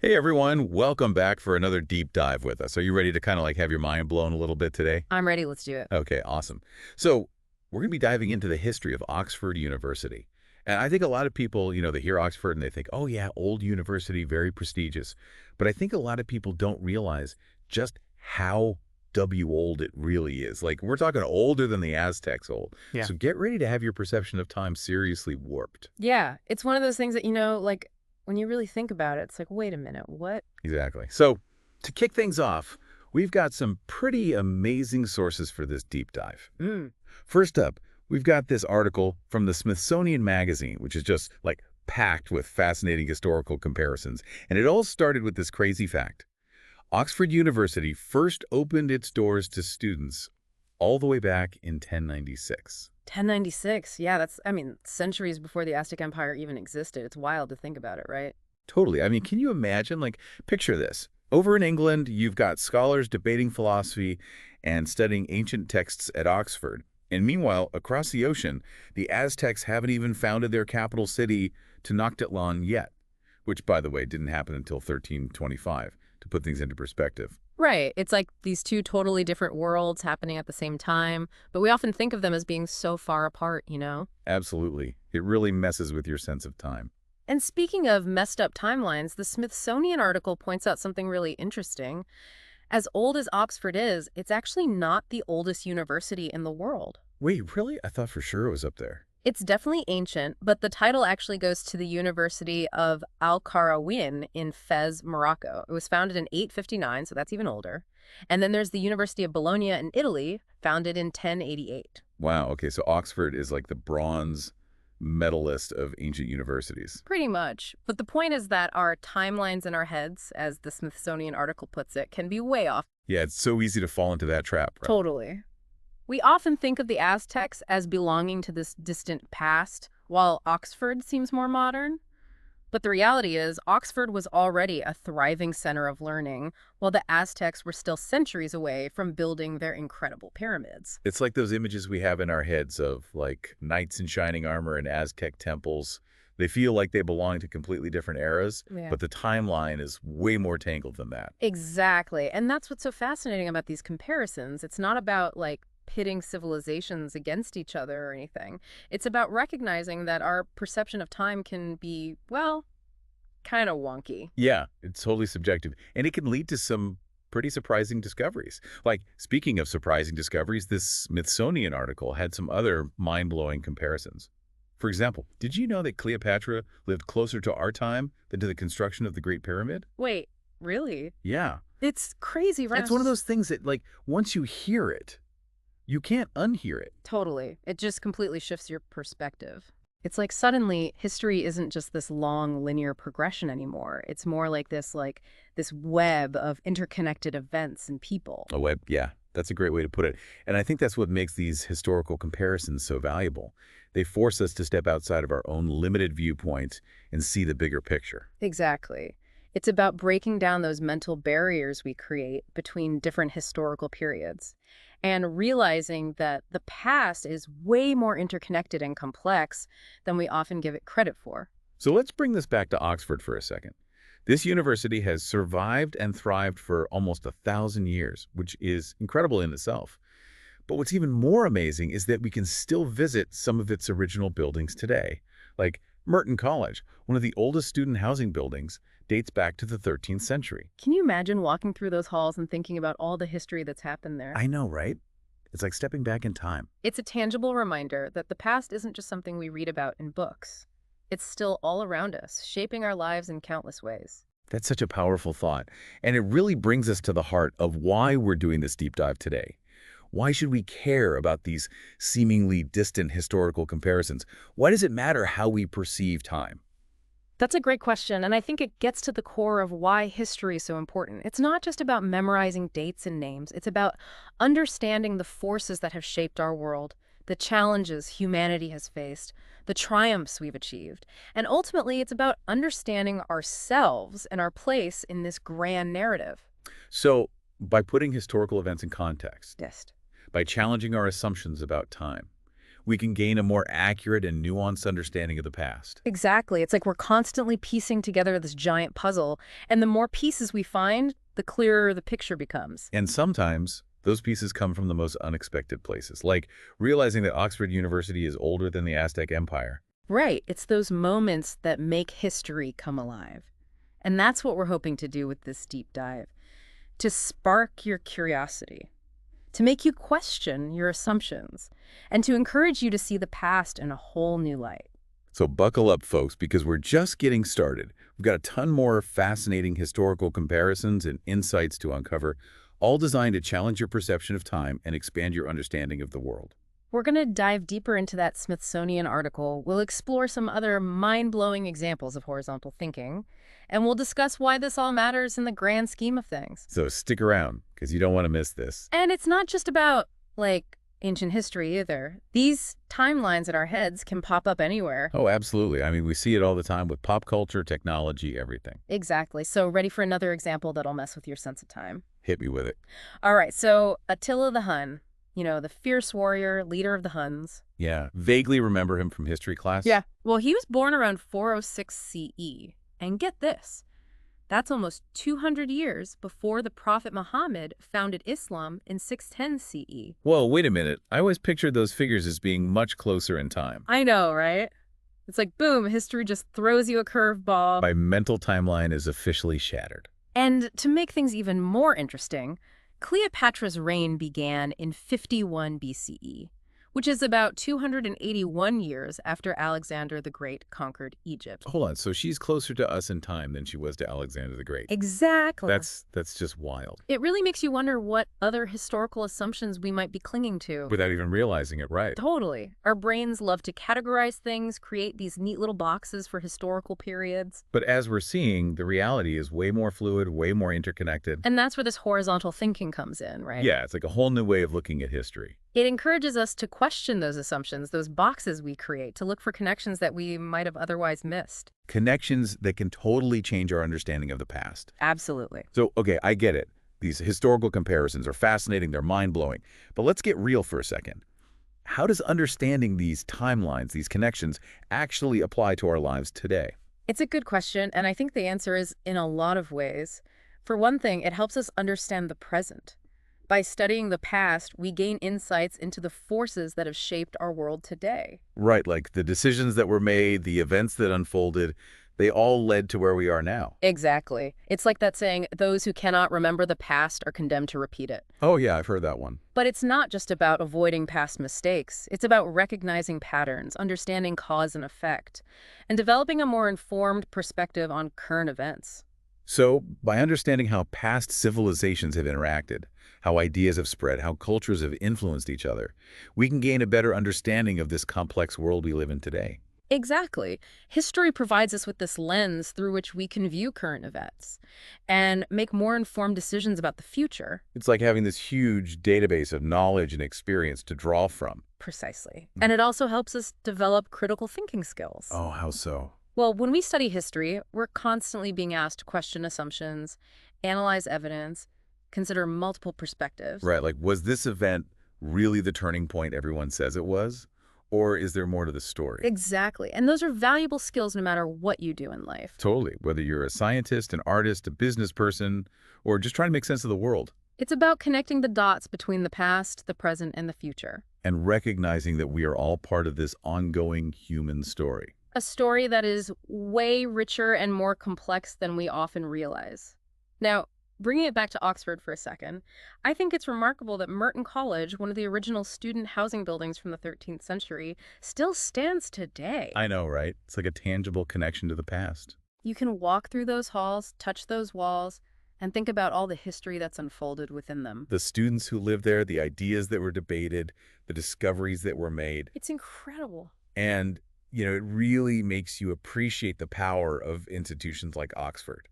Hey everyone, welcome back for another deep dive with us. Are you ready to kind of like have your mind blown a little bit today? I'm ready. Let's do it. Okay, awesome. So we're going to be diving into the history of Oxford University. And I think a lot of people, they hear Oxford and they think, oh yeah, old university, very prestigious. But I think a lot of people don't realize just how old it really is. Like we're talking older than the Aztecs old. Yeah. So get ready to have your perception of time seriously warped. Yeah, it's one of those things that, like when you really think about it, it's like, wait a minute, what? Exactly. So to kick things off, we've got some pretty amazing sources for this deep dive. Mm. First up, we've got this article from the Smithsonian Magazine, which is just like packed with fascinating historical comparisons. And it all started with this crazy fact. Oxford University first opened its doors to students all the way back in 1096. 1096. Yeah, centuries before the Aztec Empire even existed. It's wild to think about it, right? Totally. I mean, can you imagine? Like, picture this. Over in England, you've got scholars debating philosophy and studying ancient texts at Oxford. And meanwhile, across the ocean, the Aztecs haven't even founded their capital city, Tenochtitlan, yet, which, by the way, didn't happen until 1325, to put things into perspective. Right. It's like these two totally different worlds happening at the same time, but we often think of them as being so far apart. Absolutely. It really messes with your sense of time. And speaking of messed up timelines, the Smithsonian article points out something really interesting. As old as Oxford is, it's actually not the oldest university in the world. Wait, really? I thought for sure it was up there. It's definitely ancient, but the title actually goes to the University of Al Qarawiyyin in Fez, Morocco. It was founded in 859, so that's even older. And then there's the University of Bologna in Italy, founded in 1088. Wow, okay, so Oxford is like the bronze medalist of ancient universities. Pretty much. But the point is that our timelines in our heads, as the Smithsonian article puts it, can be way off. Yeah, it's so easy to fall into that trap, right? Totally. We often think of the Aztecs as belonging to this distant past, while Oxford seems more modern. But the reality is, Oxford was already a thriving center of learning, while the Aztecs were still centuries away from building their incredible pyramids. It's like those images we have in our heads of like knights in shining armor in Aztec temples. They feel like they belong to completely different eras, Yeah. but the timeline is way more tangled than that. Exactly. And that's what's so fascinating about these comparisons. It's not about like pitting civilizations against each other or anything. It's about recognizing that our perception of time can be, well, kind of wonky. Yeah, it's totally subjective. And it can lead to some pretty surprising discoveries. Like, speaking of surprising discoveries, this Smithsonian article had some other mind-blowing comparisons. For example, did you know that Cleopatra lived closer to our time than to the construction of the Great Pyramid? Wait, really? Yeah. It's crazy, right? It's one of those things that, like, once you hear it, you can't unhear it. Totally. It just completely shifts your perspective. It's like suddenly history isn't just this long linear progression anymore. It's more like this web of interconnected events and people. A web, yeah, that's a great way to put it. And I think that's what makes these historical comparisons so valuable. They force us to step outside of our own limited viewpoints and see the bigger picture. Exactly. It's about breaking down those mental barriers we create between different historical periods and realizing that the past is way more interconnected and complex than we often give it credit for. So let's bring this back to Oxford for a second. This university has survived and thrived for almost 1,000 years, which is incredible in itself. But what's even more amazing is that we can still visit some of its original buildings today. Like Merton College, one of the oldest student housing buildings, dates back to the 13th century. Can you imagine walking through those halls and thinking about all the history that's happened there? I know, right? It's like stepping back in time. It's a tangible reminder that the past isn't just something we read about in books. It's still all around us, shaping our lives in countless ways. That's such a powerful thought. And it really brings us to the heart of why we're doing this deep dive today. Why should we care about these seemingly distant historical comparisons? Why does it matter how we perceive time? That's a great question, and I think it gets to the core of why history is so important. It's not just about memorizing dates and names. It's about understanding the forces that have shaped our world, the challenges humanity has faced, the triumphs we've achieved. And ultimately, it's about understanding ourselves and our place in this grand narrative. So, by putting historical events in context, Yes. by challenging our assumptions about time, we can gain a more accurate and nuanced understanding of the past. Exactly. It's like we're constantly piecing together this giant puzzle, and the more pieces we find, the clearer the picture becomes. And sometimes those pieces come from the most unexpected places, like realizing that Oxford University is older than the Aztec Empire. Right. It's those moments that make history come alive. And that's what we're hoping to do with this deep dive, to spark your curiosity, to make you question your assumptions, and to encourage you to see the past in a whole new light. So buckle up, folks, because we're just getting started. We've got a ton more fascinating historical comparisons and insights to uncover, all designed to challenge your perception of time and expand your understanding of the world. We're going to dive deeper into that Smithsonian article. We'll explore some other mind-blowing examples of horizontal thinking, and we'll discuss why this all matters in the grand scheme of things. So stick around, because you don't want to miss this. And it's not just about, like, ancient history either. These timelines in our heads can pop up anywhere. Oh, absolutely. I mean, we see it all the time with pop culture, technology, everything. Exactly. So ready for another example that'll mess with your sense of time? Hit me with it. All right, so Attila the Hun, the fierce warrior, leader of the Huns. Yeah, vaguely remember him from history class? Yeah. Well, he was born around 406 CE. And get this, that's almost 200 years before the Prophet Muhammad founded Islam in 610 CE. Whoa, wait a minute. I always pictured those figures as being much closer in time. I know, right? It's like, boom, history just throws you a curveball. My mental timeline is officially shattered. And to make things even more interesting, Cleopatra's reign began in 51 BCE, which is about 281 years after Alexander the Great conquered Egypt. Hold on, so she's closer to us in time than she was to Alexander the Great. Exactly. That's just wild. It really makes you wonder what other historical assumptions we might be clinging to. Without even realizing it, right? Totally. Our brains love to categorize things, create these neat little boxes for historical periods. But as we're seeing, the reality is way more fluid, way more interconnected. And that's where this horizontal thinking comes in, right? Yeah, it's like a whole new way of looking at history. It encourages us to question those assumptions, those boxes we create, to look for connections that we might have otherwise missed. Connections that can totally change our understanding of the past. Absolutely. So, okay, I get it. These historical comparisons are fascinating, they're mind-blowing. But let's get real for a second. How does understanding these timelines, these connections, actually apply to our lives today? It's a good question, and I think the answer is in a lot of ways. For one thing, it helps us understand the present. By studying the past, we gain insights into the forces that have shaped our world today. Right, like the decisions that were made, the events that unfolded, they all led to where we are now. Exactly. It's like that saying, those who cannot remember the past are condemned to repeat it. Oh yeah, I've heard that one. But it's not just about avoiding past mistakes. It's about recognizing patterns, understanding cause and effect, and developing a more informed perspective on current events. So, by understanding how past civilizations have interacted, how ideas have spread, how cultures have influenced each other, we can gain a better understanding of this complex world we live in today. Exactly. History provides us with this lens through which we can view current events and make more informed decisions about the future. It's like having this huge database of knowledge and experience to draw from. Precisely. And it also helps us develop critical thinking skills. Oh, how so? Well, when we study history, we're constantly being asked to question assumptions, analyze evidence, consider multiple perspectives. Right, like was this event really the turning point everyone says it was? Or is there more to the story? Exactly. And those are valuable skills no matter what you do in life. Totally, whether you're a scientist, an artist, a business person, or just trying to make sense of the world. It's about connecting the dots between the past, the present, and the future. And recognizing that we are all part of this ongoing human story. A story that is way richer and more complex than we often realize. Now, bringing it back to Oxford for a second, I think it's remarkable that Merton College, one of the original student housing buildings from the 13th century, still stands today. I know, right? It's like a tangible connection to the past. You can walk through those halls, touch those walls, and think about all the history that's unfolded within them. The students who lived there, the ideas that were debated, the discoveries that were made. It's incredible. And, it really makes you appreciate the power of institutions like Oxford.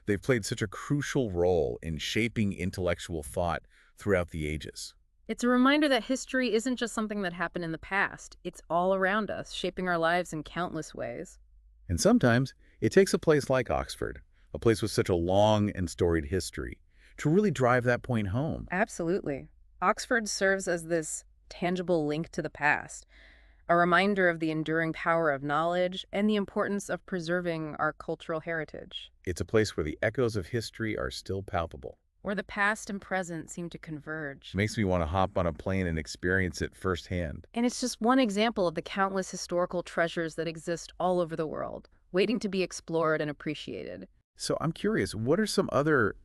They've played such a crucial role in shaping intellectual thought throughout the ages. It's a reminder that history isn't just something that happened in the past. It's all around us, shaping our lives in countless ways. And sometimes it takes a place like Oxford, a place with such a long and storied history, to really drive that point home. Absolutely. Oxford serves as this tangible link to the past, a reminder of the enduring power of knowledge and the importance of preserving our cultural heritage, It's a place where the echoes of history are still palpable. where the past and present seem to converge. Makes me want to hop on a plane and experience it firsthand. And it's just one example of the countless historical treasures that exist all over the world, waiting to be explored and appreciated. So I'm curious, what are some other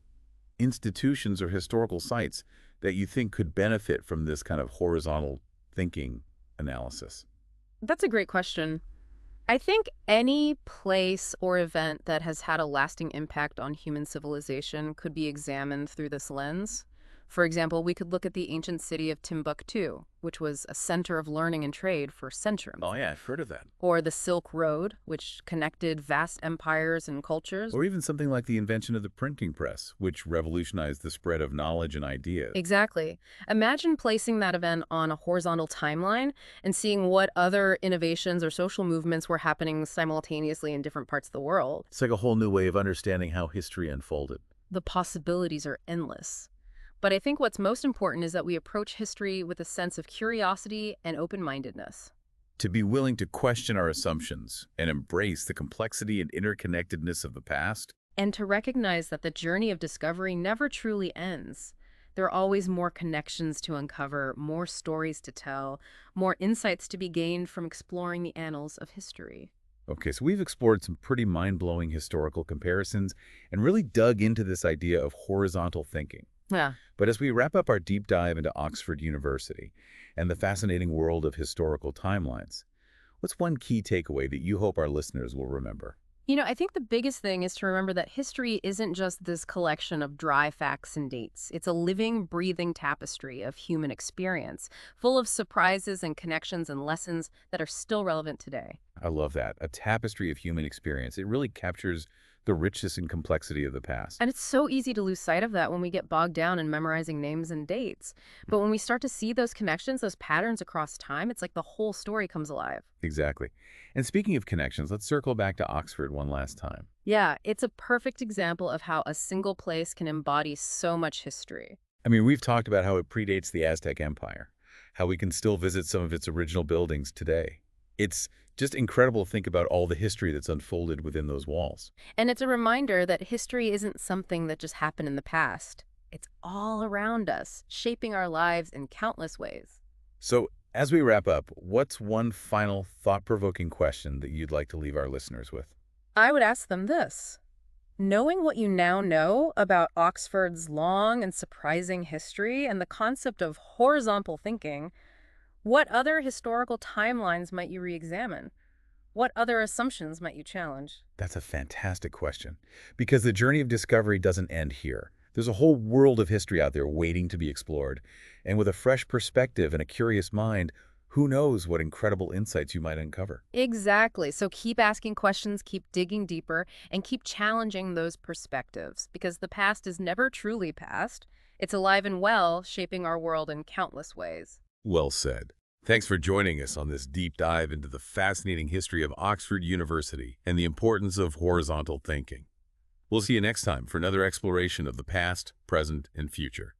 institutions or historical sites that you think could benefit from this kind of horizontal thinking analysis? That's a great question. I think any place or event that has had a lasting impact on human civilization could be examined through this lens. For example, we could look at the ancient city of Timbuktu, which was a center of learning and trade for centuries, Oh yeah, I've heard of that. or the Silk Road, which connected vast empires and cultures. Or even something like the invention of the printing press, which revolutionized the spread of knowledge and ideas. Exactly. Imagine placing that event on a horizontal timeline and seeing what other innovations or social movements were happening simultaneously in different parts of the world. It's like a whole new way of understanding how history unfolded. The possibilities are endless. But I think what's most important is that we approach history with a sense of curiosity and open-mindedness. To be willing to question our assumptions and embrace the complexity and interconnectedness of the past. And to recognize that the journey of discovery never truly ends. There are always more connections to uncover, more stories to tell, more insights to be gained from exploring the annals of history. Okay, so we've explored some pretty mind-blowing historical comparisons and really dug into this idea of horizontal thinking. Yeah. But as we wrap up our deep dive into Oxford University and the fascinating world of historical timelines, what's one key takeaway that you hope our listeners will remember? I think the biggest thing is to remember that history isn't just this collection of dry facts and dates. It's a living, breathing tapestry of human experience, full of surprises and connections and lessons that are still relevant today. I love that. A tapestry of human experience. It really captures the richness and complexity of the past. And it's so easy to lose sight of that when we get bogged down in memorizing names and dates. But when we start to see those connections, those patterns across time, it's like the whole story comes alive. Exactly. And speaking of connections, let's circle back to Oxford one last time. Yeah, it's a perfect example of how a single place can embody so much history. I mean, we've talked about how it predates the Aztec Empire, how we can still visit some of its original buildings today. It's just incredible to think about all the history that's unfolded within those walls. And it's a reminder that history isn't something that just happened in the past. It's all around us, shaping our lives in countless ways. So, as we wrap up, what's one final thought-provoking question that you'd like to leave our listeners with? I would ask them this. Knowing what you now know about Oxford's long and surprising history and the concept of horizontal thinking, what other historical timelines might you re-examine? What other assumptions might you challenge? That's a fantastic question, because the journey of discovery doesn't end here. There's a whole world of history out there waiting to be explored, and with a fresh perspective and a curious mind, who knows what incredible insights you might uncover. Exactly. So keep asking questions, keep digging deeper, and keep challenging those perspectives, because the past is never truly past. It's alive and well, shaping our world in countless ways. Well said. Thanks for joining us on this deep dive into the fascinating history of Oxford University and the importance of horizontal thinking. We'll see you next time for another exploration of the past, present, and future.